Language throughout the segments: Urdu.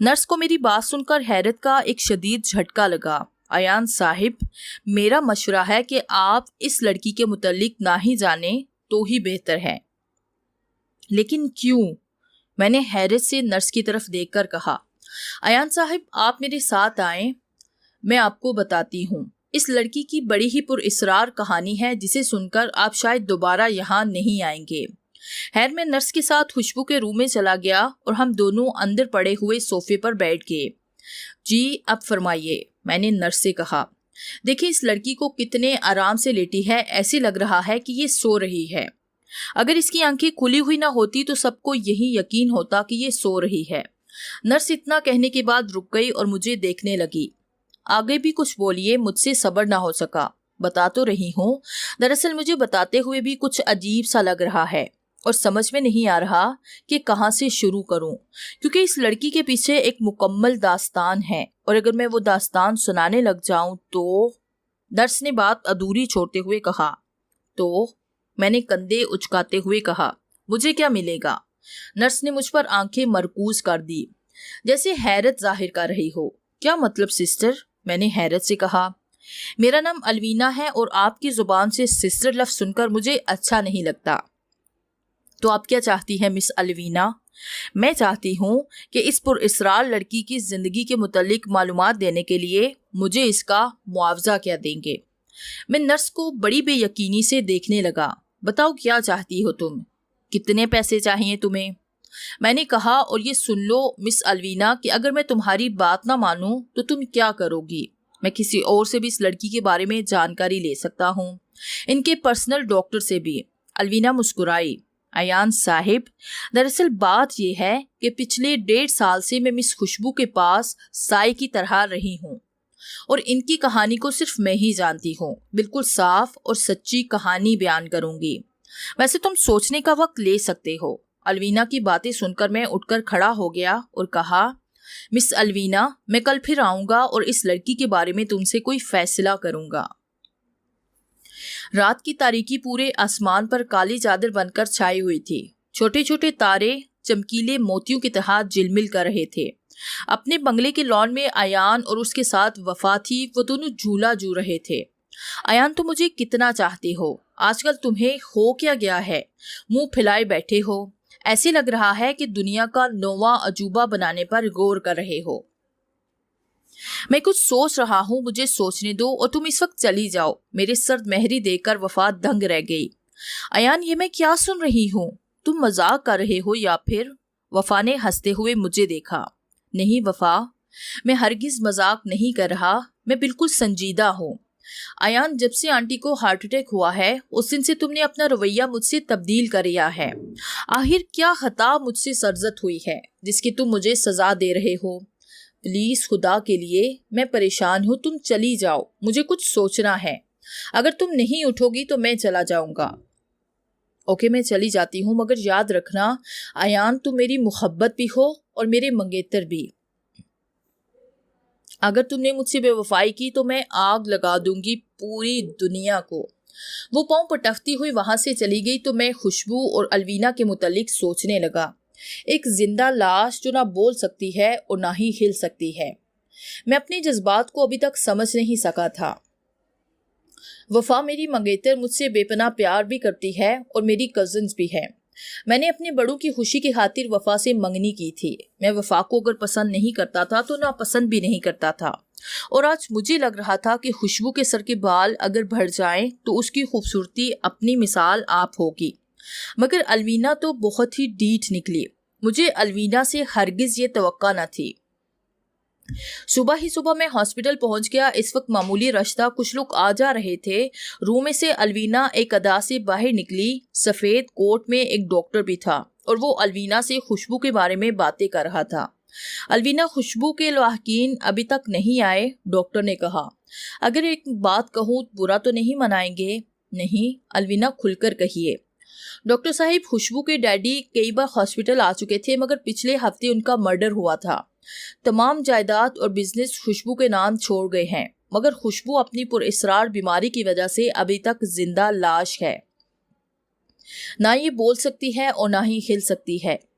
نرس کو میری بات سن کر حیرت کا ایک شدید جھٹکا لگا۔ ایان صاحب، میرا مشورہ ہے کہ آپ اس لڑکی کے متعلق نہ ہی جانیں تو ہی بہتر ہے۔ لیکن کیوں؟ میں نے حیرت سے نرس کی طرف دیکھ کر کہا۔ ایان صاحب، آپ میرے ساتھ آئیں، میں آپ کو بتاتی ہوں۔ اس لڑکی کی بڑی ہی پر اسرار کہانی ہے جسے سن کر آپ شاید دوبارہ یہاں نہیں آئیں گے۔ خیر، میں نرس کے ساتھ خوشبو کے روم میں چلا گیا اور ہم دونوں اندر پڑے ہوئے صوفے پر بیٹھ گئے۔ جی اب فرمائیے، میں نے نرس سے کہا۔ دیکھیں، اس لڑکی کو کتنے آرام سے لیٹی ہے، ایسے لگ رہا ہے کہ یہ سو رہی ہے۔ اگر اس کی آنکھیں کھلی ہوئی نہ ہوتی تو سب کو یہی یقین ہوتا کہ یہ سو رہی ہے۔ نرس اتنا کہنے کے بعد رک گئی اور مجھے دیکھنے لگی۔ آگے بھی کچھ بولیے، مجھ سے صبر نہ ہو سکا۔ بتا تو رہی ہوں، دراصل مجھے بتاتے ہوئے بھی کچھ عجیب سا لگ رہا ہے اور سمجھ میں نہیں آ رہا کہ کہاں سے شروع کروں، کیونکہ اس لڑکی کے پیچھے ایک مکمل داستان ہے اور اگر میں وہ داستان سنانے لگ جاؤں تو… نرس نے بات ادھوری چھوڑتے ہوئے کہا۔ تو میں نے کندھے اچکاتے ہوئے کہا، مجھے کیا ملے گا؟ نرس نے مجھ پر آنکھیں مرکوز کر دی، جیسے حیرت ظاہر کر رہی ہو۔ کیا مطلب سسٹر؟ میں نے حیرت سے کہا۔ میرا نام الوینا ہے اور آپ کی زبان سے سسٹر لفظ سن کر مجھے اچھا نہیں لگتا۔ تو آپ کیا چاہتی ہیں مس الوینا؟ میں چاہتی ہوں کہ اس پر اسرار لڑکی کی زندگی کے متعلق معلومات دینے کے لیے مجھے اس کا معاوضہ کیا دیں گے۔ میں نرس کو بڑی بے یقینی سے دیکھنے لگا۔ بتاؤ کیا چاہتی ہو تم؟ کتنے پیسے چاہیے تمہیں؟ میں نے کہا، اور یہ سن لو مس الوینا کہ اگر میں تمہاری بات نہ مانوں تو تم کیا کرو گی؟ میں کسی اور سے بھی اس لڑکی کے بارے میں جانکاری لے سکتا ہوں، ان کے پرسنل ڈاکٹر سے بھی۔ الوینا مسکرائی۔ ایان صاحب، دراصل بات یہ ہے کہ پچھلے 1.5 سال سے میں مس خوشبو کے پاس سائے کی طرح رہی ہوں اور ان کی کہانی کو صرف میں ہی جانتی ہوں۔ بالکل صاف اور سچی کہانی بیان کروں گی۔ ویسے تم سوچنے کا وقت لے سکتے ہو۔ الوینا کی باتیں سن کر میں اٹھ کر کھڑا ہو گیا اور کہا، مس الوینا، میں کل پھر آؤں گا اور اس لڑکی کے بارے میں تم سے کوئی فیصلہ کروں گا۔ رات کی تاریکی پورے آسمان پر کالی چادر بن کر چھائی ہوئی تھی۔ چھوٹے چھوٹے تارے چمکیلے موتیوں کی طرح جلمل کر رہے تھے۔ اپنے بنگلے کے لان میں ایان اور اس کے ساتھ وفا تھی، وہ دونوں جھولا جھول رہے تھے۔ ایان، تم مجھے کتنا چاہتے ہو؟ آج کل تمہیں ہو کیا گیا ہے؟ منہ پھیلائے بیٹھے ہو، ایسے لگ رہا ہے کہ دنیا کا 9واں عجوبہ بنانے پر غور کر رہے ہو۔ میں کچھ سوچ رہا ہوں، مجھے سوچنے دو اور تم اس وقت چلی جاؤ۔ میرے سرد مہری دیکھ کر وفا دنگ رہ گئی۔ ایان، یہ میں کیا سن رہی ہوں؟ تم مذاق کر رہے ہو یا پھر… وفا نے ہنستے ہوئے مجھے دیکھا۔ نہیں وفا، میں ہرگز مذاق نہیں کر رہا، میں بالکل سنجیدہ ہوں۔ ایان، جب سے آنٹی کو ہارٹ اٹیک ہوا ہے اس دن سے تم نے اپنا رویہ مجھ سے تبدیل کر لیا ہے۔ آخر کیا خطا مجھ سے سرزد ہوئی ہے جس کی تم مجھے سزا دے رہے ہو؟ پلیز خدا کے لیے، میں پریشان ہوں، تم چلی جاؤ، مجھے کچھ سوچنا ہے۔ اگر تم نہیں اٹھو گی تو میں چلا جاؤں گا۔ اوکے، میں چلی جاتی ہوں، مگر یاد رکھنا ایان، تم میری محبت بھی ہو اور میرے منگیتر بھی۔ اگر تم نے مجھ سے بے وفائی کی تو میں آگ لگا دوں گی پوری دنیا کو۔ وہ پاؤں پٹکتی ہوئی وہاں سے چلی گئی تو میں خوشبو اور الوینا کے متعلق سوچنے لگا۔ ایک زندہ لاش جو نہ بول سکتی ہے اور نہ ہی ہل سکتی ہے۔ میں اپنے جذبات کو ابھی تک سمجھ نہیں سکا تھا۔ وفا میری منگیتر مجھ سے بے پناہ پیار بھی کرتی ہے اور میری کزنز بھی ہیں۔ میں نے اپنے بڑوں کی خوشی کی خاطر وفا سے منگنی کی تھی۔ میں وفا کو اگر پسند نہیں کرتا تھا تو ناپسند بھی نہیں کرتا تھا، اور آج مجھے لگ رہا تھا کہ خوشبو کے سر کے بال اگر بڑھ جائیں تو اس کی خوبصورتی اپنی مثال آپ ہوگی، مگر الوینا تو بہت ہی ڈھیٹ نکلی۔ مجھے الوینا سے ہرگز یہ توقع نہ تھی۔ صبح ہی صبح میں ہاسپٹل پہنچ گیا۔ اس وقت معمولی رش تھا، کچھ لوگ آ جا رہے تھے۔ روم میں سے الوینا ایک ادا سے باہر نکلی۔ سفید کوٹ میں ایک ڈاکٹر بھی تھا اور وہ الوینا سے خوشبو کے بارے میں باتیں کر رہا تھا۔ الوینا، خوشبو کے لواحقین ابھی تک نہیں آئے، ڈاکٹر نے کہا۔ اگر ایک بات کہوں، برا تو نہیں منائیں گے؟ نہیں، الوینا کھل کر کہیے۔ ڈاکٹر صاحب، خوشبو کے ڈیڈی کئی بار ہاسپٹل آ چکے تھے، مگر پچھلے ہفتے ان کا مرڈر ہوا تھا۔ تمام جائیداد اور بزنس خوشبو کے نام چھوڑ گئے ہیں، مگر خوشبو اپنی پر اسرار بیماری کی وجہ سے ابھی تک زندہ لاش ہے۔ نہ یہ بول سکتی ہے اور نہ ہی ہل سکتی ہے۔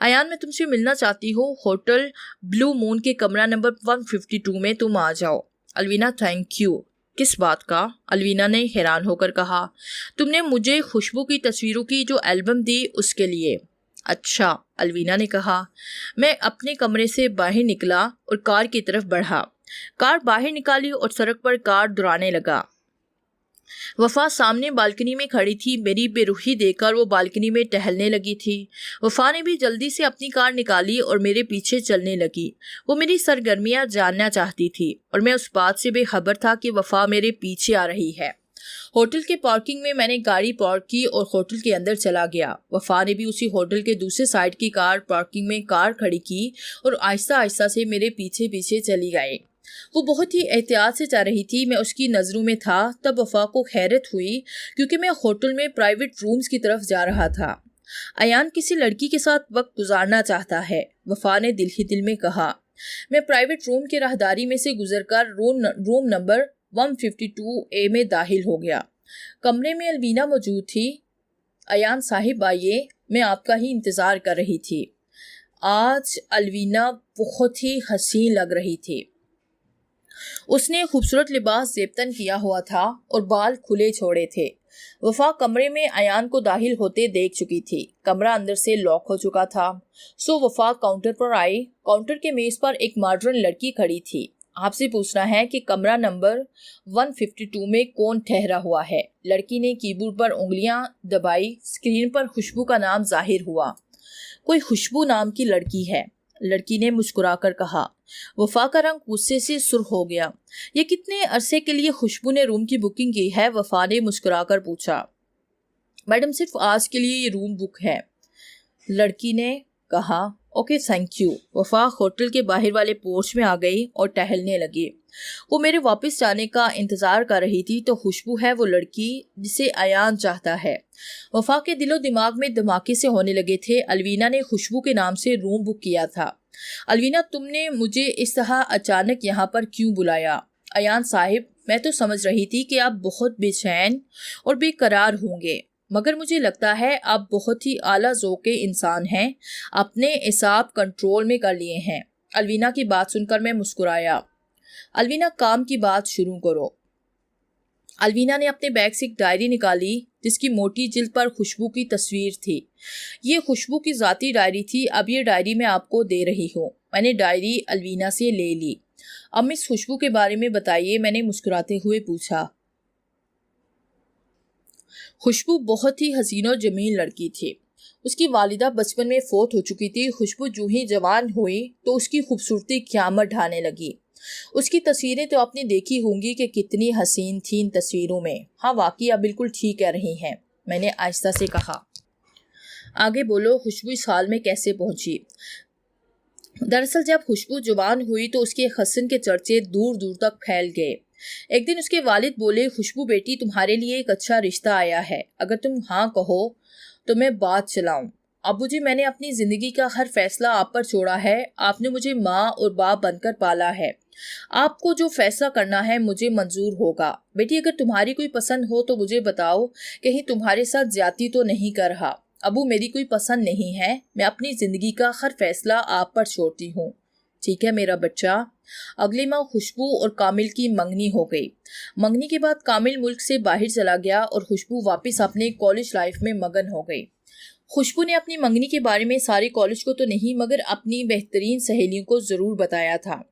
ایان میں تم سے ملنا چاہتی ہوں، ہوٹل بلو مون کے کمرہ نمبر 152 میں تم آ جاؤ۔ Alvina thank you. کس بات کا؟ الوینا نے حیران ہو کر کہا۔ تم نے مجھے خوشبو کی تصویروں کی جو البم دی اس کے لیے۔ اچھا، الوینا نے کہا۔ میں اپنے کمرے سے باہر نکلا اور کار کی طرف بڑھا۔ کار باہر نکالی اور سڑک پر کار دوڑانے لگا۔ وفا سامنے بالکنی میں کھڑی تھی۔ میری بے روحی دیکھ کر وہ بالکنی میں ٹہلنے لگی تھی۔ وفا نے بھی جلدی سے اپنی کار نکالی اور میرے پیچھے چلنے لگی۔ وہ میری سرگرمیاں جاننا چاہتی تھی اور میں اس بات سے بے خبر تھا کہ وفا میرے پیچھے آ رہی ہے۔ ہوٹل کے پارکنگ میں میں نے گاڑی پارک کی اور ہوٹل کے اندر چلا گیا۔ وفا نے بھی اسی ہوٹل کے دوسرے سائڈ کی کار پارکنگ میں کار کھڑی کی اور آہستہ آہستہ سے میرے پیچھے پیچھے چلی گئی۔ وہ بہت ہی احتیاط سے چل رہی تھی۔ میں اس کی نظروں میں تھا۔ تب وفا کو حیرت ہوئی کیونکہ میں ہوٹل میں پرائیویٹ رومز کی طرف جا رہا تھا۔ ایان کسی لڑکی کے ساتھ وقت گزارنا چاہتا ہے، وفا نے دل ہی دل میں کہا۔ میں پرائیویٹ روم کے راہداری میں سے گزر کر روم نمبر 152A میں داخل ہو گیا۔ کمرے میں الوینا موجود تھی۔ ایان صاحب آئیے، میں آپ کا ہی انتظار کر رہی تھی۔ آج الوینا بہت ہی حسین لگ رہی تھی۔ اس نے خوبصورت لباس زیبتن کیا ہوا تھا اور بال کھلے چھوڑے تھے۔ وفا کمرے میں ایان کو داخل ہوتے دیکھ چکی تھی۔ کمرہ اندر سے لاک ہو چکا تھا۔ سو وفا کاؤنٹر پر آئی۔ کاؤنٹر کے میز پر ایک ماڈرن لڑکی کھڑی تھی۔ آپ سے پوچھنا ہے کہ کمرہ نمبر 152 میں کون ٹھہرا ہوا ہے؟ لڑکی نے کی بورڈ پر انگلیاں دبائی۔ اسکرین پر خوشبو کا نام ظاہر ہوا۔ کوئی خوشبو نام کی لڑکی ہے، لڑکی نے مسکرا کر کہا۔ وفا کا رنگ غصے سے سرخ ہو گیا۔ یہ کتنے عرصے کے لیے خوشبو نے روم کی بکنگ کی ہے؟ وفا نے مسکرا کر پوچھا۔ میڈم صرف آج کے لیے یہ روم بک ہے، لڑکی نے کہا۔ Okay thank you. وفا ہوٹل کے باہر والے پورچ میں آ گئی اور ٹہلنے لگی۔ وہ میرے واپس جانے کا انتظار کر رہی تھی تو خوشبو ہے وہ لڑکی جسے ایان چاہتا ہے۔ وفا کے دل و دماغ میں دھماکے سے ہونے لگے تھے۔ الوینا نے خوشبو کے نام سے روم بک کیا تھا۔ الوینا، تم نے مجھے اس طرح اچانک یہاں پر کیوں بلایا؟ ایان صاحب، میں تو سمجھ رہی تھی کہ آپ بہت بے چین اور بے قرار ہوں گے، مگر مجھے لگتا ہے آپ بہت ہی اعلیٰ ذوق کے انسان ہیں، اپنے اعصاب کنٹرول میں کر لیے ہیں۔ الوینا کی بات سن کر میں مسکرایا۔ الوینا، کام کی بات شروع کرو۔ الوینا نے اپنے بیگ سے ایک ڈائری نکالی جس کی موٹی جلد پر خوشبو کی تصویر تھی۔ یہ خوشبو کی ذاتی ڈائری تھی۔ اب یہ ڈائری میں آپ کو دے رہی ہوں۔ میں نے ڈائری الوینا سے لے لی۔ اب مس خوشبو کے بارے میں بتائیے، میں نے مسکراتے ہوئے پوچھا۔ خوشبو بہت ہی حسین اور جمیل لڑکی تھی۔ اس کی والدہ بچپن میں فوت ہو چکی تھی۔ خوشبو جو ہی جوان ہوئی تو اس کی خوبصورتی قیامت ڈھانے لگی۔ اس کی تصویریں تو آپ نے دیکھی ہوں گی کہ کتنی حسین تھیں ان تصویروں میں۔ ہاں واقعی آپ بالکل ٹھیک کہہ رہی ہیں، میں نے آہستہ سے کہا۔ آگے بولو، خوشبو اس حال میں کیسے پہنچی؟ دراصل جب خوشبو جوان ہوئی تو اس کے حسن کے چرچے دور دور تک پھیل گئے۔ ایک دن اس کے والد بولے، خوشبو بیٹی، تمہارے لیے ایک اچھا رشتہ آیا ہے، اگر تم ہاں کہو تو میں بات چلاؤں۔ ابو جی، میں نے اپنی زندگی کا ہر فیصلہ آپ پر چھوڑا ہے۔ آپ نے مجھے ماں اور باپ بن کر پالا ہے۔ آپ کو جو فیصلہ کرنا ہے مجھے منظور ہوگا۔ بیٹی، اگر تمہاری کوئی پسند ہو تو مجھے بتاؤ، کہیں تمہارے ساتھ زیادتی تو نہیں کر رہا۔ ابو، میری کوئی پسند نہیں ہے، میں اپنی زندگی کا ہر فیصلہ آپ پر چھوڑتی ہوں۔ ٹھیک ہے میرا بچہ۔ اگلے ماہ خوشبو اور کامل کی منگنی ہو گئی۔ منگنی کے بعد کامل ملک سے باہر چلا گیا اور خوشبو واپس اپنے کالج لائف میں مگن ہو گئی۔ خوشبو نے اپنی منگنی کے بارے میں سارے کالج کو تو نہیں مگر اپنی بہترین سہیلیوں کو ضرور بتایا تھا،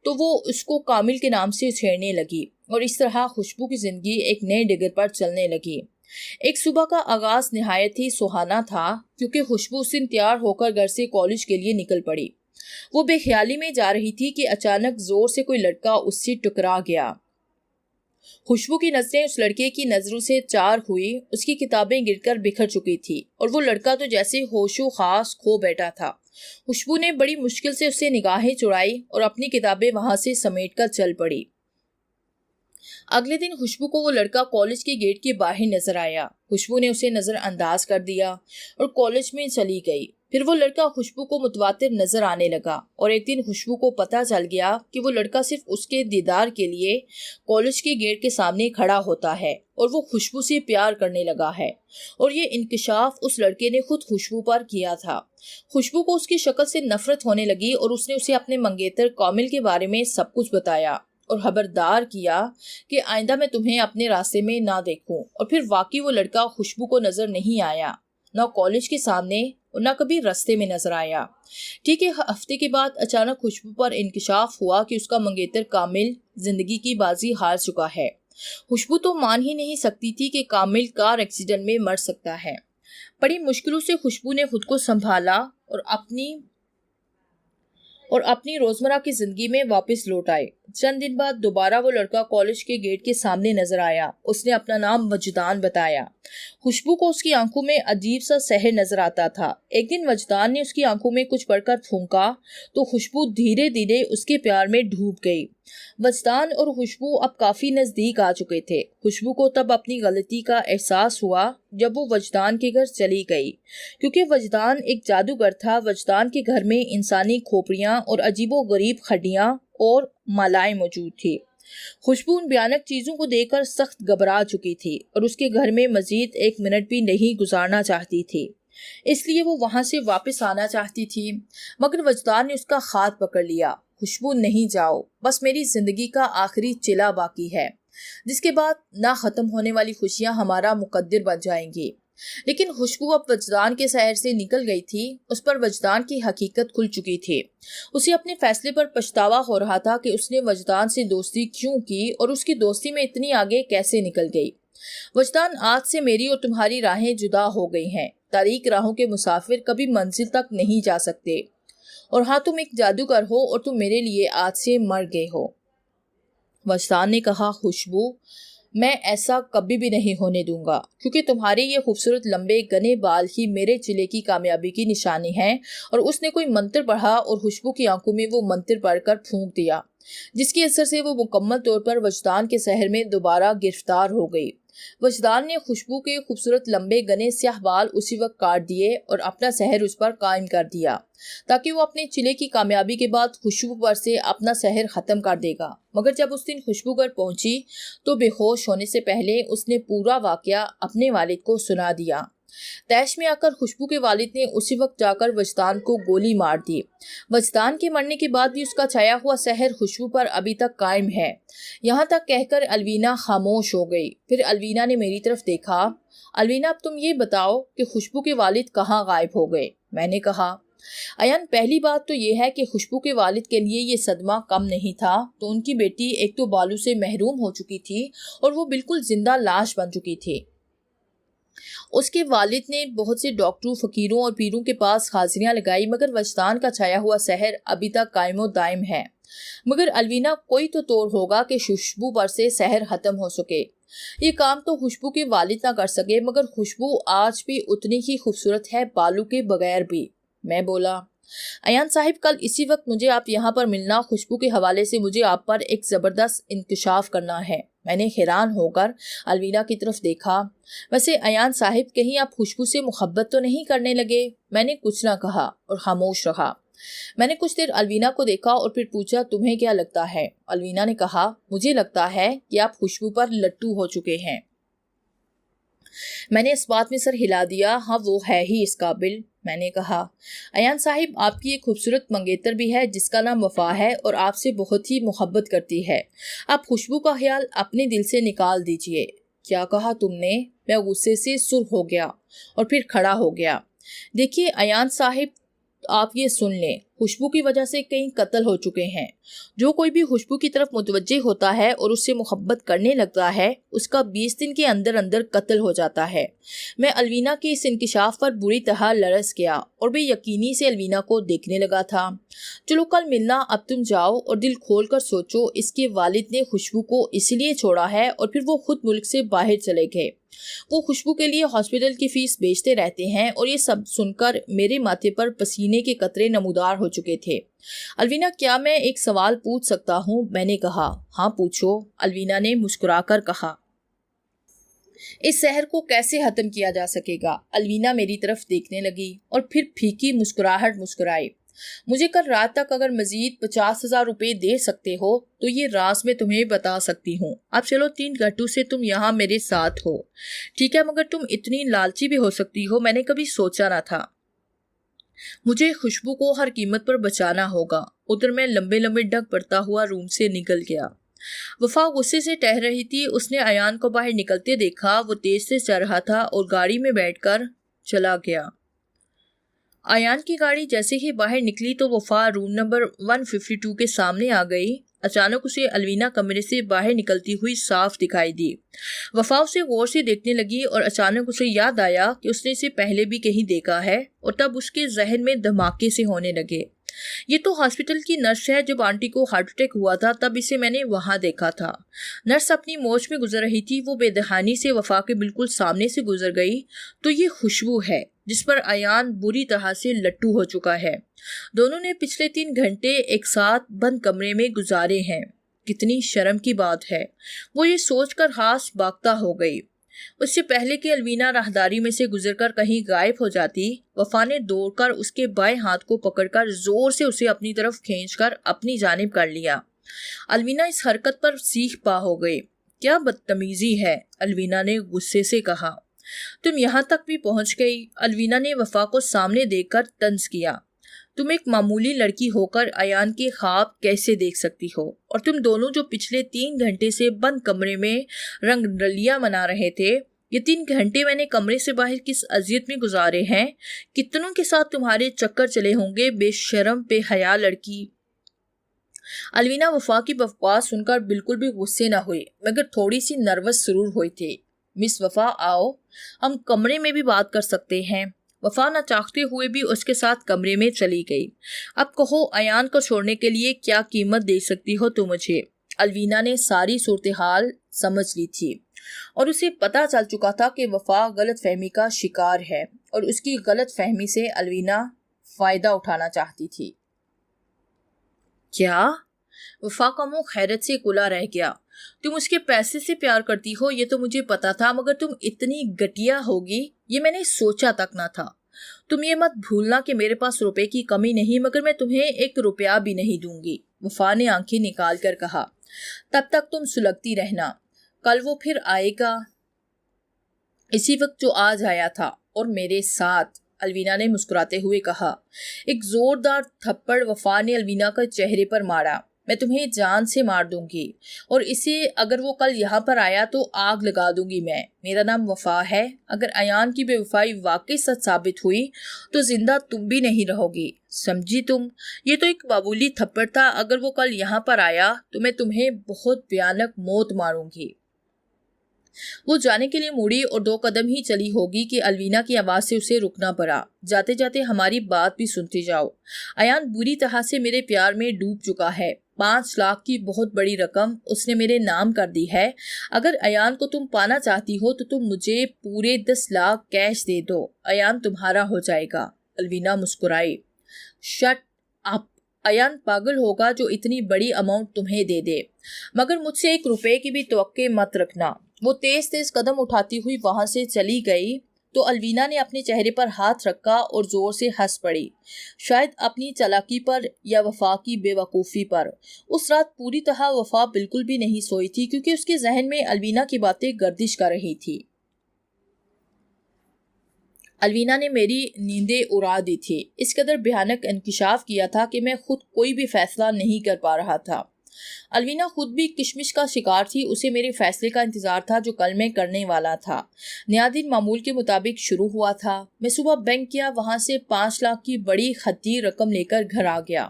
تو وہ اس کو کامل کے نام سے چھیڑنے لگی اور اس طرح خوشبو کی زندگی ایک نئے ڈگر پر چلنے لگی۔ ایک صبح کا آغاز نہایت ہی سہانا تھا کیونکہ خوشبو اس دن تیار ہو کر گھر سے کالج کے لیے نکل پڑی۔ وہ بے خیالی میں جا رہی تھی کہ اچانک زور سے کوئی لڑکا اس سے ٹکرا گیا۔ خوشبو کی نظریں اس لڑکے کی نظروں سے چار ہوئی۔ اس کی کتابیں گر کر بکھر چکی تھی اور وہ لڑکا تو جیسے ہوش و خاص کھو بیٹھا تھا۔ خوشبو نے بڑی مشکل سے اسے نگاہیں چڑھائی اور اپنی کتابیں وہاں سے سمیٹ کر چل پڑی۔ اگلے دن خوشبو کو وہ لڑکا کالج کے گیٹ کے باہر نظر آیا۔ خوشبو نے اسے نظر انداز کر دیا اور کالج میں چلی گئی۔ پھر وہ لڑکا خوشبو کو متواتر نظر آنے لگا اور ایک دن خوشبو کو پتہ چل گیا کہ وہ لڑکا صرف اس کے دیدار کے لیے کالج کے گیٹ کے سامنے کھڑا ہوتا ہے اور وہ خوشبو سے پیار کرنے لگا ہے، اور یہ انکشاف اس لڑکے نے خود خوشبو پر کیا تھا۔ خوشبو کو اس کی شکل سے نفرت ہونے لگی اور اس نے اسے اپنے منگیتر کامل کے بارے میں سب کچھ بتایا اور خبردار کیا کہ آئندہ میں تمہیں اپنے راستے میں نہ دیکھوں۔ اور پھر واقعی وہ لڑکا خوشبو کو نظر نہیں آیا، نہ کالج کے سامنے اور نہ کبھی راستے میں نظر آیا۔ ٹھیک ہے، ہفتے کے بعد اچانک خوشبو پر انکشاف ہوا کہ اس کا منگیتر کامل زندگی کی بازی ہار چکا ہے۔ خوشبو تو مان ہی نہیں سکتی تھی کہ کامل کار ایکسیڈنٹ میں مر سکتا ہے۔ بڑی مشکلوں سے خوشبو نے خود کو سنبھالا اور اپنی روزمرہ کی زندگی میں واپس لوٹ آئے۔ چند دن بعد دوبارہ وہ لڑکا کالج کے گیٹ کے سامنے نظر آیا۔ اس نے اپنا نام وجدان بتایا۔ خوشبو کو اس کی آنکھوں میں عجیب سا سحر نظر آتا تھا۔ ایک دن وجدان نے اس کی آنکھوں میں کچھ پڑھ کر پھونکا تو خوشبو دھیرے دھیرے اس کے پیار میں ڈوب گئی۔ وجدان اور خوشبو اب کافی نزدیک آ چکے تھے۔ خوشبو کو تب اپنی غلطی کا احساس ہوا جب وہ وجدان کے گھر چلی گئی، کیونکہ وجدان ایک جادوگر تھا۔ وجدان کے گھر میں انسانی کھوپڑیاں اور عجیب و غریب ہڈیاں اور مالائیں موجود تھی۔ خوشبو ان بھیانک چیزوں کو دیکھ کر سخت گھبرا چکی تھی اور اس کے گھر میں مزید ایک منٹ بھی نہیں گزارنا چاہتی تھی، اس لیے وہ وہاں سے واپس آنا چاہتی تھی۔ مگر وجدان نے اس کا ہاتھ پکڑ لیا۔ خوشبو نہیں جاؤ، بس میری زندگی کا آخری چلا باقی ہے، جس کے بعد نہ ختم ہونے والی خوشیاں ہمارا مقدر بن جائیں گی۔ لیکن خوشبو اب وجدان کے شہر سے نکل گئی تھی۔ اس پر وجدان کی حقیقت کھل چکی تھی۔ اسے اپنے فیصلے پر پچھتاوا ہو رہا تھا کہ اس نے وجدان سے دوستی کیوں کی اور اس کی دوستی میں اتنی آگے کیسے نکل گئی۔ وجدان، آج سے میری اور تمہاری راہیں جدا ہو گئی ہیں۔ تاریک راہوں کے مسافر کبھی منزل تک نہیں جا سکتے، اور ہاں، تم ایک جادوگر ہو اور تم میرے لیے آج سے مر گئے ہو۔ وجدان نے کہا، خوشبو، میں ایسا کبھی بھی نہیں ہونے دوں گا، کیونکہ تمہارے یہ خوبصورت لمبے گھنے بال ہی میرے چلے کی کامیابی کی نشانی ہیں۔ اور اس نے کوئی منتر پڑھا اور خوشبو کی آنکھوں میں وہ منتر پڑھ کر پھونک دیا، جس کے اثر سے وہ مکمل طور پر وجدان کے شہر میں دوبارہ گرفتار ہو گئی۔ وجدان نے خوشبو کے خوبصورت لمبے گھنے سیاہ بال اسی وقت کاٹ دیے اور اپنا شہر اس پر قائم کر دیا، تاکہ وہ اپنے چلے کی کامیابی کے بعد خوشبو پر سے اپنا شہر ختم کر دے گا۔ مگر جب اس دن خوشبو گھر پہنچی تو بے ہوش ہونے سے پہلے اس نے پورا واقعہ اپنے والد کو سنا دیا۔ تیش میں آ کر خوشبو کے والد نے اسی وقت جا کر وجدان کو گولی مار دی۔ وجدان کے مرنے کے بعد بھی اس کا چھایا ہوا شہر خوشبو پر ابھی تک قائم ہے، یہاں تک کہہ کر الوینا خاموش ہو گئی۔ پھر الوینا نے میری طرف دیکھا۔ الوینا، اب تم یہ بتاؤ کہ خوشبو کے والد کہاں غائب ہو گئے؟ میں نے کہا، ایان، پہلی بات تو یہ ہے کہ خوشبو کے والد کے لیے یہ صدمہ کم نہیں تھا، تو ان کی بیٹی ایک تو بالوں سے محروم ہو چکی تھی اور وہ بالکل زندہ لاش بن چکی تھی۔ اس کے والد نے بہت سے ڈاکٹروں، فقیروں اور پیروں کے پاس حاضریاں لگائی، مگر وجدان کا چھایا ہوا شہر ابھی تک قائم و دائم ہے۔ مگر الوینا، کوئی تو طور ہوگا کہ خوشبو پر سے شہر ختم ہو سکے۔ یہ کام تو خوشبو کے والد نہ کر سکے، مگر خوشبو آج بھی اتنی ہی خوبصورت ہے، بالوں کے بغیر بھی۔ میں بولا، ایان صاحب، کل اسی وقت مجھے آپ یہاں پر ملنا۔ خوشبو کے حوالے سے مجھے آپ پر ایک زبردست انکشاف کرنا ہے۔ میں نے حیران ہو کر الوینا کی طرف دیکھا۔ ویسے ایان صاحب، کہیں آپ خوشبو سے محبت تو نہیں کرنے لگے؟ میں نے کچھ نہ کہا اور خاموش رہا۔ میں نے کچھ دیر الوینا کو دیکھا اور پھر پوچھا، تمہیں کیا لگتا ہے؟ الوینا نے کہا، مجھے لگتا ہے کہ آپ خوشبو پر لٹو ہو چکے ہیں۔ میں نے اس بات میں سر ہلا دیا، ہاں، وہ ہے ہی اس قابل۔ میں نے کہا، ایان صاحب، آپ کی ایک خوبصورت منگیتر بھی ہے جس کا نام وفا ہے اور آپ سے بہت ہی محبت کرتی ہے۔ آپ خوشبو کا خیال اپنے دل سے نکال دیجئے۔ کیا کہا تم نے؟ میں غصے سے سرخ ہو گیا اور پھر کھڑا ہو گیا۔ دیکھیے ایان صاحب، آپ یہ سن لیں، خوشبو کی وجہ سے کئی قتل ہو چکے ہیں۔ جو کوئی بھی خوشبو کی طرف متوجہ ہوتا ہے اور اس سے محبت کرنے لگتا ہے، اس کا 20 دن کے اندر اندر قتل ہو جاتا ہے۔ میں الوینا کے اس انکشاف پر بری طرح لرز گیا اور بے یقینی سے الوینا کو دیکھنے لگا تھا۔ چلو کل ملنا، اب تم جاؤ اور دل کھول کر سوچو، اس کے والد نے خوشبو کو اس لیے چھوڑا ہے اور پھر وہ خود ملک سے باہر چلے گئے۔ وہ خوشبو کے لیے ہاسپٹل کی فیس بیچتے رہتے ہیں، اور یہ سب سن کر میرے ماتھے پر پسینے کے قطرے نمودار ہو چکے تھے۔ الوینا، کیا میں ایک سوال پوچھ سکتا ہوں؟ میں نے کہا، ہاں پوچھو۔ الوینا نے مسکرا کر کہا، اس زہر کو کیسے ختم کیا جا سکے گا؟ الوینا میری طرف دیکھنے لگی اور پھر پھیکی مسکراہٹ مسکرائی۔ مجھے کل رات تک اگر مزید 50,000 روپے دے سکتے ہو تو یہ راز میں تمہیں بتا سکتی ہوں۔ اب چلو 3 گھنٹوں سے تم یہاں میرے ساتھ ہو، ٹھیک ہے؟ مگر تم اتنی لالچی بھی ہو سکتی ہو، میں نے کبھی سوچا نہ تھا۔ مجھے خوشبو کو ہر قیمت پر بچانا ہوگا۔ ادھر میں لمبے لمبے ڈگ پڑتا ہوا روم سے نکل گیا۔ وفا غصے سے ٹہر رہی تھی۔ اس نے ایان کو باہر نکلتے دیکھا، وہ تیز سے چل رہا تھا اور گاڑی میں بیٹھ کر چلا گیا۔ ایان کی گاڑی جیسے ہی باہر نکلی تو وفا روم نمبر 152 کے سامنے آ گئی۔ اچانک اسے الوینا کمرے سے باہر نکلتی ہوئی صاف دکھائی دی۔ وفا اسے غور سے دیکھنے لگی اور اچانک اسے یاد آیا کہ اس نے اسے پہلے بھی کہیں دیکھا ہے، اور تب اس کے ذہن میں دھماکے سے ہونے لگے۔ یہ تو ہاسپٹل کی نرس ہے، جب آنٹی کو ہارٹ اٹیک ہوا تھا تب اسے میں نے وہاں دیکھا تھا۔ نرس اپنی موچ میں گزر رہی تھی، وہ بے دہانی سے وفا کے بالکل سامنے سے گزر گئی۔ تو یہ خوشبو ہے جس پر ایان بری طرح سے لٹو ہو چکا ہے۔ دونوں نے پچھلے 3 گھنٹے ایک ساتھ بند کمرے میں گزارے ہیں۔ کتنی شرم کی بات ہے۔ وہ یہ سوچ کر ہاس باختہ ہو گئی۔ اس سے پہلے کہ الوینا راہداری میں سے گزر کر کہیں غائب ہو جاتی، وفا نے دوڑ کر اس کے بائیں ہاتھ کو پکڑ کر زور سے اسے اپنی طرف کھینچ کر اپنی جانب کر لیا۔ الوینا اس حرکت پر سیخ پا ہو گئی۔ کیا بدتمیزی ہے، الوینا نے غصے سے کہا۔ تم یہاں تک بھی پہنچ گئی، الوینا نے وفا کو سامنے دیکھ کر طنز کیا۔ تم ایک معمولی لڑکی ہو کر ایان کے خواب کیسے دیکھ سکتی ہو؟ اور تم دونوں جو پچھلے 3 گھنٹے سے بند کمرے میں رنگ رلیاں منا رہے تھے، یہ 3 گھنٹے میں نے کمرے سے باہر کس اذیت میں گزارے ہیں؟ کتنوں کے ساتھ تمہارے چکر چلے ہوں گے، بے شرم بے حیا لڑکی۔ الوینا وفا کی بکواس سن کر بالکل بھی غصے نہ ہوئی، مگر تھوڑی سی نروس ضرور ہوئی تھی۔ مس وفا آؤ، ہم کمرے میں بھی بات کر سکتے ہیں۔ وفا نہ چاہتے ہوئے بھی اس کے ساتھ کمرے میں چلی گئی۔ اب کہو، ایان کو چھوڑنے کے لیے کیا قیمت دے سکتی ہو تو مجھے؟ الوینا نے ساری صورتحال سمجھ لی تھی اور اسے پتا چل چکا تھا کہ وفا غلط فہمی کا شکار ہے، اور اس کی غلط فہمی سے الوینا فائدہ اٹھانا چاہتی تھی۔ کیا؟ وفا کا منہ حیرت سے کھلا رہ گیا۔ تم اس کے پیسے سے پیار کرتی ہو یہ تو مجھے پتا تھا، مگر تم اتنی گھٹیا ہوگی یہ میں نے سوچا تک نہ تھا۔ تم یہ مت بھولنا کہ میرے پاس روپے کی کمی نہیں، مگر میں تمہیں 1 روپیہ بھی نہیں دوں گی، وفا نے آنکھیں نکال کر کہا۔ تب تک تم سلگتی رہنا، کل وہ پھر آئے گا اسی وقت جو آج آیا تھا، اور میرے ساتھ، الوینا نے مسکراتے ہوئے کہا۔ ایک زوردار تھپڑ وفا نے الوینا کے چہرے پر مارا۔ میں تمہیں جان سے مار دوں گی، اور اسے اگر وہ کل یہاں پر آیا تو آگ لگا دوں گی میں۔ میرا نام وفا ہے، اگر ایان کی بے وفائی واقعی سچ ثابت ہوئی تو زندہ تم بھی نہیں رہو گی، سمجھی تم؟ یہ تو ایک معمولی تھپڑ تھا، اگر وہ کل یہاں پر آیا تو میں تمہیں بہت بھیانک موت ماروں گی۔ وہ جانے کے لیے مڑی اور 2 قدم ہی چلی ہوگی کہ الوینا کی آواز سے اسے رکنا پڑا۔ جاتے جاتے ہماری بات بھی سنتے جاؤ۔ ایان بری طرح سے میرے پیار میں ڈوب چکا ہے۔ 5 لاکھ کی بہت بڑی رقم اس نے میرے نام کر دی ہے۔ اگر ایان کو تم پانا چاہتی ہو تو تم مجھے پورے 10 لاکھ کیش دے دو، ایان تمہارا ہو جائے گا۔ الوینا مسکرائی۔ شٹ اپ، ایان پاگل ہوگا جو اتنی بڑی اماؤنٹ تمہیں دے دے، مگر مجھ سے 1 روپے کی بھی توقع مت رکھنا۔ وہ تیز تیز قدم اٹھاتی ہوئی وہاں سے چلی گئی تو الوینا نے اپنے چہرے پر ہاتھ رکھا اور زور سے ہنس پڑی، شاید اپنی چالاکی پر یا وفا کی بے وقوفی پر۔ اس رات پوری طرح وفا بالکل بھی نہیں سوئی تھی، کیونکہ اس کے ذہن میں الوینا کی باتیں گردش کر رہی تھی۔ الوینا نے میری نیندیں اڑا دی تھی، اس قدر بھیانک انکشاف کیا تھا کہ میں خود کوئی بھی فیصلہ نہیں کر پا رہا تھا۔ الوینا خود بھی کشمش کا شکار تھی، اسے میرے فیصلے کا انتظار تھا جو کل میں کرنے والا تھا۔ نیا دن معمول کے مطابق شروع ہوا تھا۔ میں صبح بینک گیا، وہاں سے 5 لاکھ کی بڑی خطی رقم لے کر گھر آ گیا،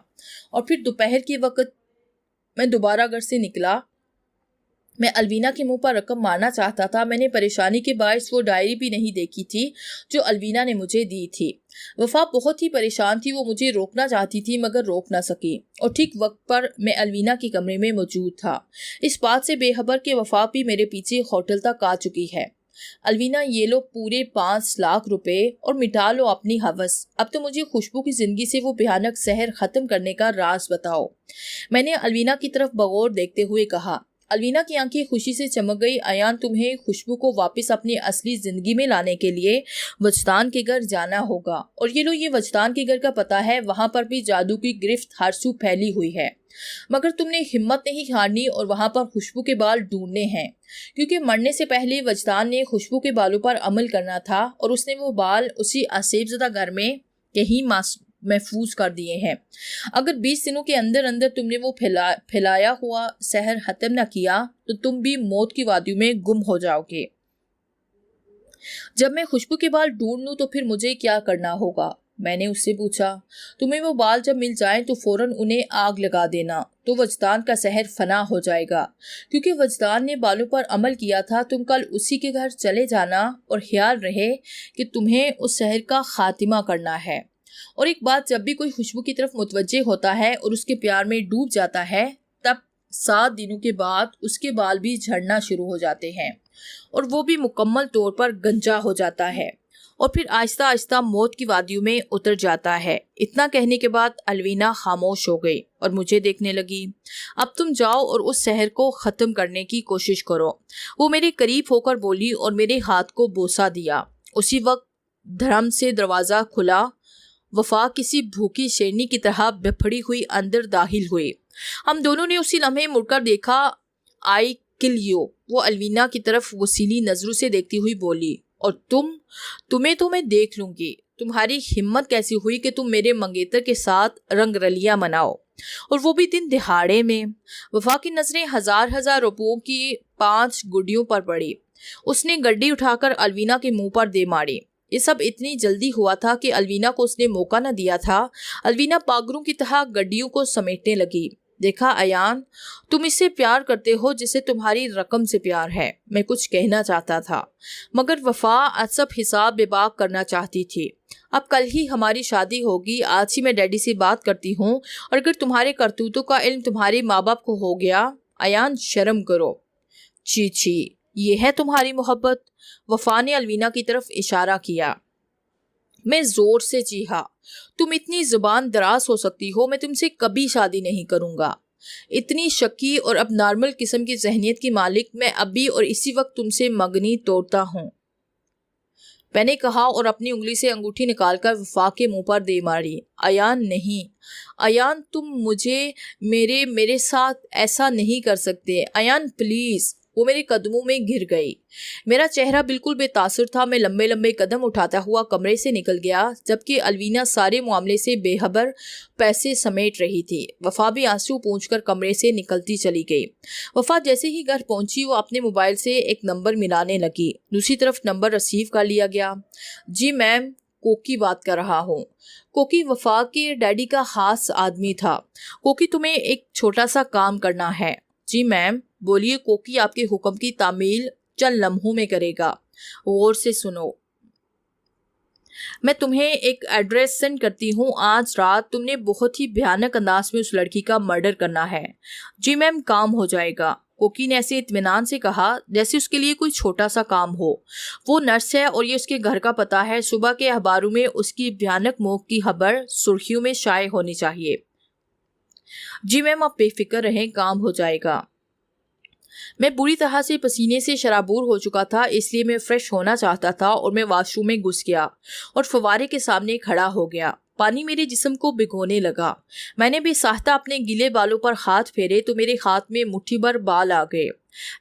اور پھر دوپہر کے وقت میں دوبارہ گھر سے نکلا۔ میں الوینا کے منہ پر رقم مارنا چاہتا تھا۔ میں نے پریشانی کے باعث وہ ڈائری بھی نہیں دیکھی تھی جو الوینا نے مجھے دی تھی۔ وفا بہت ہی پریشان تھی، وہ مجھے روکنا چاہتی تھی مگر روک نہ سکی، اور ٹھیک وقت پر میں الوینا کے کمرے میں موجود تھا، اس بات سے بے خبر کہ وفا بھی میرے پیچھے ہوٹل تک آ چکی ہے۔ الوینا، یہ لو پورے 5 لاکھ روپے اور مٹا لو اپنی ہوس۔ اب تو مجھے خوشبو کی زندگی سے وہ بھیانک زہر ختم کرنے کا راز بتاؤ۔ میں نے الوینا کی طرف بغور دیکھتے ہوئے کہا۔ الوینا کی آنکھیں خوشی سے چمک گئی۔ ایان، تمہیں خوشبو کو واپس اپنی اصلی زندگی میں لانے کے لیے وجدان کے گھر جانا ہوگا، اور یہ لو، یہ وجدان کے گھر کا پتہ ہے، وہاں پر بھی جادو کی گرفت ہر سو پھیلی ہوئی ہے، مگر تم نے ہمت نہیں ہارنی اور وہاں پر خوشبو کے بال ڈھونڈنے ہیں، کیونکہ مرنے سے پہلے وجدان نے خوشبو کے بالوں پر عمل کرنا تھا اور اس نے وہ بال اسی آسیب زدہ گھر میں کہیں محفوظ کر دیے ہیں۔ اگر 20 دنوں کے اندر اندر تم نے وہ پھیلایا ہوا سحر ختم نہ کیا تو تم بھی موت کی وادیوں میں گم ہو جاؤ گے۔ جب میں خوشبو کے بال ڈھونڈ لوں تو پھر مجھے کیا کرنا ہوگا؟ میں نے اس سے پوچھا۔ تمہیں وہ بال جب مل جائیں تو فوراً انہیں آگ لگا دینا، تو وجدان کا سحر فنا ہو جائے گا۔ کیونکہ وجدان نے بالوں پر عمل کیا تھا، تم کل اسی کے گھر چلے جانا اور خیال رہے کہ تمہیں اس سحر کا خاتمہ کرنا ہے۔ اور ایک بات، جب بھی کوئی خوشبو کی طرف متوجہ ہوتا ہے اور اس کے پیار میں ڈوب جاتا ہے، تب 7 دنوں کے بعد اس کے بال بھی جھڑنا شروع ہو جاتے ہیں اور وہ بھی مکمل طور پر گنجا ہو جاتا ہے اور پھر آہستہ آہستہ موت کی وادیوں میں اتر جاتا ہے۔ اتنا کہنے کے بعد الوینا خاموش ہو گئی اور مجھے دیکھنے لگی۔ اب تم جاؤ اور اس سحر کو ختم کرنے کی کوشش کرو، وہ میرے قریب ہو کر بولی اور میرے ہاتھ کو بوسہ دیا۔ اسی وقت دھڑم سے دروازہ کھلا۔ وفا کسی بھوکی شیرنی کی طرح بپھڑی ہوئی اندر داخل ہوئی۔ ہم دونوں نے اسی لمحے مڑ کر دیکھا۔ آئی کل یو، وہ الوینا کی طرف وسیلی نظروں سے دیکھتی ہوئی بولی، اور تمہیں تو میں دیکھ لوں گی۔ تمہاری ہمت کیسی ہوئی کہ تم میرے منگیتر کے ساتھ رنگ رلیاں مناؤ، اور وہ بھی دن دہاڑے میں۔ وفا کی نظریں ہزار روپوں کی 5 گڈیوں پر پڑی۔ اس نے گڈی اٹھا کر الوینا کے منہ پر دے ماری۔ یہ سب اتنی جلدی ہوا تھا کہ الوینا کو اس نے موقع نہ دیا تھا۔ الوینا پاگروں کی طرح گڈیوں کو سمیٹنے لگی۔ دیکھا ایان، تم اس سے پیار کرتے ہو جسے تمہاری رقم سے پیار ہے، میں کچھ کہنا چاہتا تھا، مگر وفا سب حساب بے باک کرنا چاہتی تھی۔ اب کل ہی ہماری شادی ہوگی، آج ہی میں ڈیڈی سے بات کرتی ہوں، اور اگر تمہارے کرتوتوں کا علم تمہارے ماں باپ کو ہو گیا، ایان شرم کرو۔ چی، یہ ہے تمہاری محبت؟ وفا نے الوینا کی طرف اشارہ کیا۔ میں زور سے چیخا، تم اتنی زبان دراز ہو سکتی ہو، میں تم سے کبھی شادی نہیں کروں گا۔ اتنی شکی اور اب نارمل قسم کی ذہنیت کی مالک میں اب بھی اور اسی وقت تم سے منگنی توڑتا ہوں، میں نے کہا اور اپنی انگلی سے انگوٹھی نکال کر وفا کے منہ پر دے ماری۔ ایان نہیں، ایان تم میرے ساتھ ایسا نہیں کر سکتے، ایان پلیز۔ وہ میرے قدموں میں گر گئی۔ میرا چہرہ بالکل بے تاثر تھا۔ میں لمبے قدم اٹھاتا ہوا کمرے سے نکل گیا، جبکہ الوینا سارے معاملے سے بے خبر پیسے سمیٹ رہی تھی۔ وفا بھی آنسو پونچھ کر کمرے سے نکلتی چلی گئی۔ وفا جیسے ہی گھر پہنچی، وہ اپنے موبائل سے ایک نمبر ملانے لگی۔ دوسری طرف نمبر ریسیو کر لیا گیا۔ جی میم، کوکی بات کر رہا ہوں۔ کوکی وفا کے ڈیڈی کا خاص آدمی تھا۔ کوکی، تمہیں ایک چھوٹا سا کام کرنا ہے۔ جی میم، بولیے۔ کوکی آپ کے حکم کی تعمیل چند لمحوں میں کرے گا، غور سے سنو۔ میں تمہیں ایک ایڈریس سینڈ کرتی ہوں، آج رات تم نے بہت ہی بھیانک انداز میں اس لڑکی کا مرڈر کرنا ہے۔ جی میم، کام ہو جائے گا، کوکی نے ایسے اطمینان سے کہا جیسے اس کے لیے کوئی چھوٹا سا کام ہو۔ وہ نرس ہے اور یہ اس کے گھر کا پتہ ہے۔ صبح کے اخباروں میں اس کی بھیانک موت کی خبر سرخیوں میں شائع ہونی چاہیے۔ جی میم، آپ بے فکر رہیں، کام ہو جائے گا۔ میں بری طرح سے پسینے سے شرابور ہو چکا تھا، اس لیے میں فریش ہونا چاہتا تھا اور میں واش روم میں گھس گیا اور فوارے کے سامنے کھڑا ہو گیا۔ پانی میرے جسم کو بھگونے لگا۔ میں نے بے ساختہ اپنے گیلے بالوں پر ہاتھ پھیرے تو میرے ہاتھ میں مٹھی بھر بال آ گئے،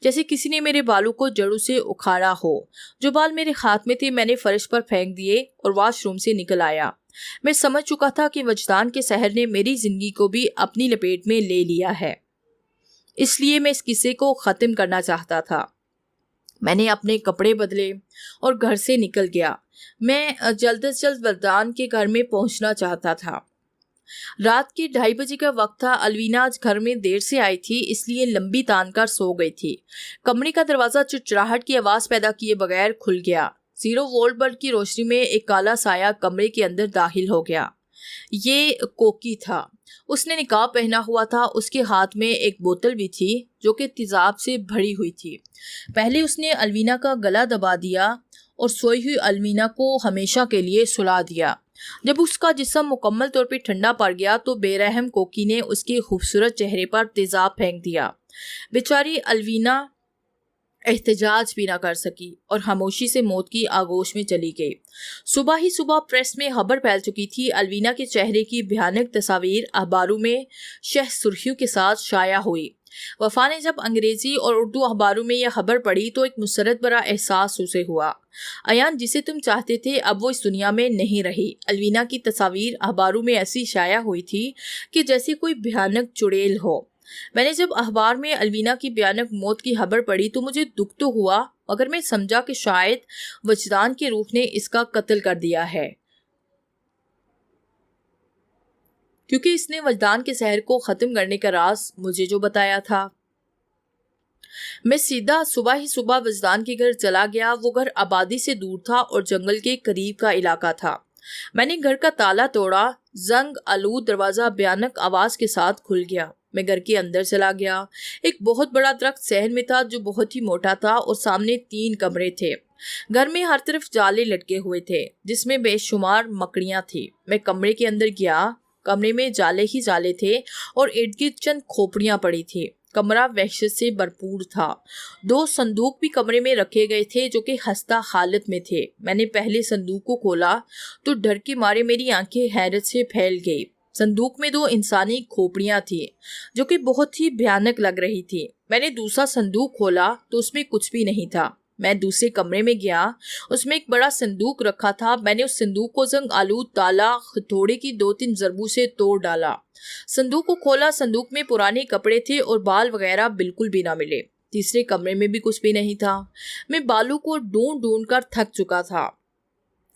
جیسے کسی نے میرے بالوں کو جڑوں سے اکھاڑا ہو۔ جو بال میرے ہاتھ میں تھے میں نے فرش پر پھینک دیے اور واش روم سے نکل آیا۔ میں سمجھ چکا تھا کہ وجدان کے سحر نے میری زندگی کو بھی اپنی لپیٹ میں لے لیا ہے، اس لیے میں اس قصے کو ختم کرنا چاہتا تھا۔ میں نے اپنے کپڑے بدلے اور گھر سے نکل گیا۔ میں جلد از جلد وجدان کے گھر میں پہنچنا چاہتا تھا۔ رات کے 2:30 بجے کا وقت تھا۔ الوینا آج گھر میں دیر سے آئی تھی، اس لیے لمبی تان کر سو گئی تھی۔ کمرے کا دروازہ چرچراہٹ کی آواز پیدا کیے بغیر کھل گیا۔ 0 وولٹ بلب کی روشنی میں ایک کالا سایہ کمرے کے اندر داخل ہو گیا۔ یہ کوکی تھا۔ اس نے نقاب پہنا ہوا تھا، اس کے ہاتھ میں ایک بوتل بھی تھی جو کہ تیزاب سے بھری ہوئی تھی۔ پہلے اس نے الوینا کا گلا دبا دیا اور سوئی ہوئی الوینا کو ہمیشہ کے لیے سلا دیا۔ جب اس کا جسم مکمل طور پہ ٹھنڈا پڑ گیا تو بے رحم کوکی نے اس کے خوبصورت چہرے پر تیزاب پھینک دیا۔ بیچاری الوینا احتجاج بھی نہ کر سکی اور خاموشی سے موت کی آغوش میں چلی گئی۔ صبح ہی صبح پریس میں خبر پھیل چکی تھی۔ الوینا کے چہرے کی بھیانک تصاویر اخباروں میں شہ سرخیوں کے ساتھ شائع ہوئی۔ وفا نے جب انگریزی اور اردو اخباروں میں یہ خبر پڑھی تو ایک مسرت بھرا احساس اسے ہوا۔ ایان جسے تم چاہتے تھے اب وہ اس دنیا میں نہیں رہی۔ الوینا کی تصاویر اخباروں میں ایسی شائع ہوئی تھی کہ جیسے کوئی بھیانک چڑیل ہو۔ میں نے جب اخبار میں الوینا کی بھیانک موت کی خبر پڑھی تو مجھے دکھ تو ہوا، مگر میں سمجھا کہ شاید وجدان کے روح نے اس کا قتل کر دیا ہے، کیونکہ اس نے وجدان کے زہر کو ختم کرنے کا راز مجھے جو بتایا تھا۔ میں سیدھا صبح ہی صبح وجدان کے گھر چلا گیا۔ وہ گھر آبادی سے دور تھا اور جنگل کے قریب کا علاقہ تھا۔ میں نے گھر کا تالا توڑا، زنگ آلود دروازہ بھیانک آواز کے ساتھ کھل گیا۔ میں گھر کے اندر چلا گیا۔ ایک بہت بڑا درخت صحن میں تھا جو بہت ہی موٹا تھا اور سامنے 3 کمرے تھے۔ گھر میں ہر طرف جالے لٹکے ہوئے تھے جس میں بے شمار مکڑیاں تھیں۔ میں کمرے کے اندر گیا۔ کمرے میں جالے ہی جالے تھے اور ارد گرد چند کھوپڑیاں پڑی تھی۔ کمرہ وحشت سے بھرپور تھا۔ 2 صندوق بھی کمرے میں رکھے گئے تھے جو کہ خستہ حالت میں تھے۔ میں نے پہلے صندوق کو کھولا تو ڈر کے مارے میری آنکھیں حیرت سے پھیل گئی۔ صندوق میں 2 انسانی کھوپڑیاں تھیں جو کہ بہت ہی بھیانک لگ رہی تھی۔ میں نے دوسرا صندوق کھولا تو اس میں کچھ بھی نہیں تھا۔ میں دوسرے کمرے میں گیا، اس میں ایک بڑا صندوق رکھا تھا۔ میں نے اس صندوق کو زنگ آلود تالا ہتھوڑے کی 2-3 ضربوں سے توڑ ڈالا۔ صندوق کو کھولا، صندوق میں پرانے کپڑے تھے اور بال وغیرہ بالکل بھی نہ ملے۔ تیسرے کمرے میں بھی کچھ بھی نہیں تھا۔ میں بالوں کو ڈھونڈ ڈھونڈ کر تھک چکا تھا۔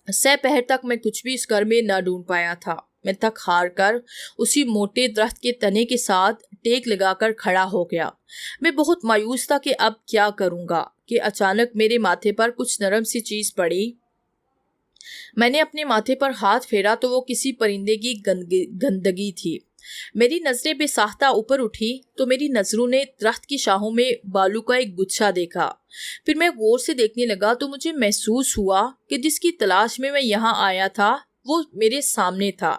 سہ پہر تک میں کچھ بھی اس گھر میں نہ ڈھونڈ پایا تھا۔ میں تھک ہار کر اسی موٹے درخت کے تنے کے ساتھ ٹیک لگا کر کھڑا ہو گیا۔ میں بہت مایوس تھا کہ اب کیا کروں گا کہ اچانک میرے ماتھے پر کچھ نرم سی چیز پڑی۔ میں نے اپنے ماتھے پر ہاتھ پھیرا تو وہ کسی پرندے کی گندگی تھی۔ میری نظریں بے ساختہ اوپر اٹھی تو میری نظروں نے درخت کی شاخوں میں بالوں کا ایک گچھا دیکھا۔ پھر میں غور سے دیکھنے لگا تو مجھے محسوس ہوا کہ جس کی تلاش میں یہاں آیا تھا وہ میرے سامنے تھا۔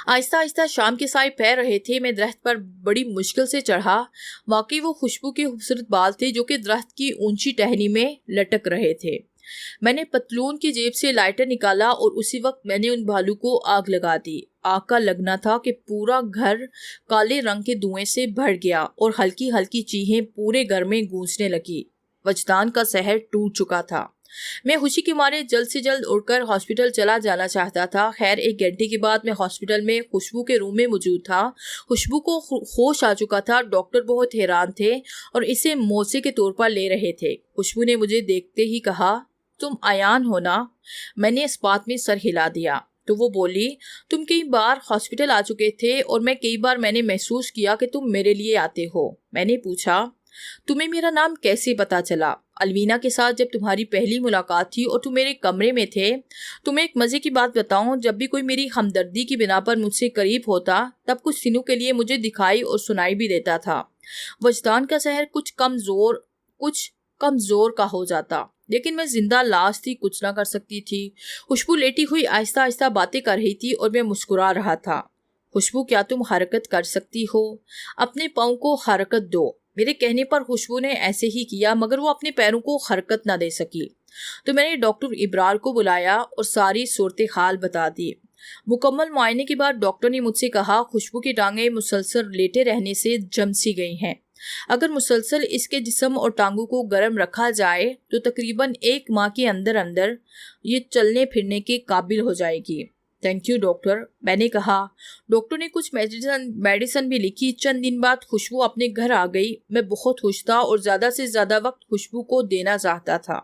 آہستہ آہستہ شام کے سائے پھیر رہے تھے۔ میں درخت پر بڑی مشکل سے چڑھا۔ واقعی وہ خوشبو کے خوبصورت بال تھے جو کہ درخت کی اونچی ٹہنی میں لٹک رہے تھے۔ میں نے پتلون کی جیب سے لائٹر نکالا اور اسی وقت میں نے ان بالوں کو آگ لگا دی۔ آگ کا لگنا تھا کہ پورا گھر کالے رنگ کے دھوئیں سے بھر گیا اور ہلکی ہلکی چیخیں پورے گھر میں گونجنے لگی۔ وجدان کا زہر ٹوٹ چکا تھا۔ میں خوشی کے مارے جلد سے جلد اڑ کر ہاسپٹل چلا جانا چاہتا تھا۔ خیر 1 گھنٹے کے بعد میں ہاسپٹل میں خوشبو کے روم میں موجود تھا۔ خوشبو کو ہوش آ چکا تھا۔ ڈاکٹر بہت حیران تھے اور اسے موزے کے طور پر لے رہے تھے۔ خوشبو نے مجھے دیکھتے ہی کہا، تم ایان ہو نا؟ میں نے اس بات میں سر ہلا دیا تو وہ بولی، تم کئی بار ہاسپٹل آ چکے تھے اور کئی بار میں نے محسوس کیا کہ تم میرے لیے آتے ہو۔ میں نے پوچھا، تمہیں میرا نام کیسے پتا چلا؟ الوینا کے ساتھ جب تمہاری پہلی ملاقات تھی اور تم میرے کمرے میں تھے، تمہیں ایک مزے کی بات بتاؤں، جب بھی کوئی میری ہمدردی کی بنا پر مجھ سے قریب ہوتا تب کچھ دنوں کے لیے مجھے دکھائی اور سنائی بھی دیتا تھا۔ وجدان کا زہر کچھ کمزور کا ہو جاتا، لیکن میں زندہ لاش تھی، کچھ نہ کر سکتی تھی۔ خوشبو لیٹی ہوئی آہستہ آہستہ باتیں کر رہی تھی اور میں مسکرا رہا تھا۔ خوشبو، کیا تم حرکت کر سکتی ہو؟ اپنے پاؤں کو حرکت دو۔ میرے کہنے پر خوشبو نے ایسے ہی کیا، مگر وہ اپنے پیروں کو حرکت نہ دے سکی۔ تو میں نے ڈاکٹر ابرار کو بلایا اور ساری صورتحال بتا دی۔ مکمل معائنے کے بعد ڈاکٹر نے مجھ سے کہا، خوشبو کی ٹانگیں مسلسل لیٹے رہنے سے جم سی گئی ہیں۔ اگر مسلسل اس کے جسم اور ٹانگوں کو گرم رکھا جائے تو تقریباً 1 ماہ کے اندر اندر یہ چلنے پھرنے کے قابل ہو جائے گی۔ تھینک یو ڈاکٹر، میں نے کہا۔ ڈاکٹر نے کچھ میڈیسن بھی لکھی۔ چند دن بعد خوشبو اپنے گھر آ گئی۔ میں بہت خوش تھا اور زیادہ سے زیادہ وقت خوشبو کو دینا چاہتا تھا۔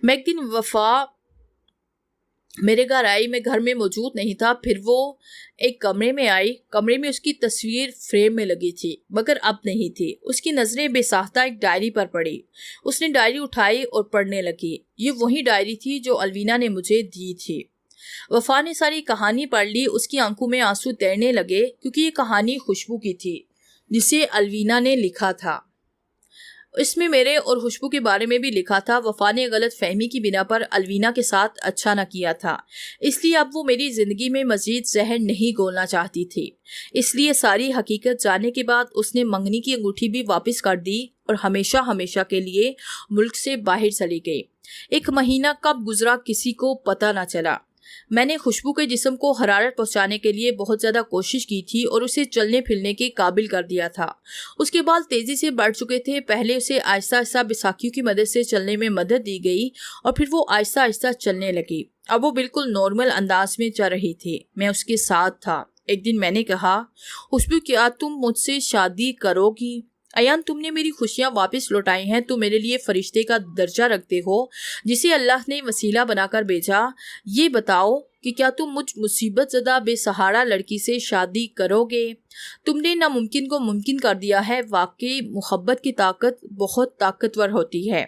میں ایک دن وفا میرے گھر آئی۔ میں گھر میں موجود نہیں تھا۔ پھر وہ ایک کمرے میں آئی۔ کمرے میں اس کی تصویر فریم میں لگی تھی، مگر اب نہیں تھی۔ اس کی نظریں بے ساختہ ایک ڈائری پر پڑی۔ اس نے ڈائری اٹھائی اور پڑھنے لگی۔ یہ وہی ڈائری تھی جو الوینا نے مجھے دی تھی۔ وفا نے ساری کہانی پڑھ لی۔ اس کی آنکھوں میں آنسو تیرنے لگے کیونکہ یہ کہانی خوشبو کی تھی جسے الوینا نے لکھا تھا۔ اس میں میرے اور خوشبو کے بارے میں بھی لکھا تھا وفا نے غلط فہمی کی بنا پر الوینا کے ساتھ اچھا نہ کیا تھا، اس لیے اب وہ میری زندگی میں مزید زہر نہیں گھولنا چاہتی تھی۔ اس لیے ساری حقیقت جاننے کے بعد اس نے منگنی کی انگوٹھی بھی واپس کر دی اور ہمیشہ ہمیشہ کے لیے ملک سے باہر چلی گئی۔ 1 مہینہ کب گزرا کسی کو پتہ نہ چلا۔ میں نے خوشبو کے جسم کو حرارت پہنچانے کے لیے بہت زیادہ کوشش کی تھی اور اسے چلنے پھرنے کے قابل کر دیا تھا۔ اس کے بال تیزی سے بڑھ چکے تھے۔ پہلے اسے آہستہ آہستہ بیساکھیوں کی مدد سے چلنے میں مدد دی گئی اور پھر وہ آہستہ آہستہ چلنے لگی۔ اب وہ بالکل نارمل انداز میں چل رہی تھی۔ میں اس کے ساتھ تھا۔ ایک دن میں نے کہا، خوشبو کیا تم مجھ سے شادی کرو گی؟ ایان تم نے میری خوشیاں واپس لوٹائی ہیں، تم میرے لیے فرشتے کا درجہ رکھتے ہو جسے اللہ نے وسیلہ بنا کر بھیجا۔ یہ بتاؤ کہ کیا تم مجھ مصیبت زدہ بے سہارا لڑکی سے شادی کرو گے؟ تم نے ناممکن کو ممکن کر دیا ہے۔ واقعی محبت کی طاقت بہت طاقتور ہوتی ہے۔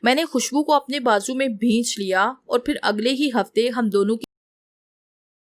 میں نے خوشبو کو اپنے بازو میں بھینچ لیا اور پھر اگلے ہی ہفتے ہم دونوں کی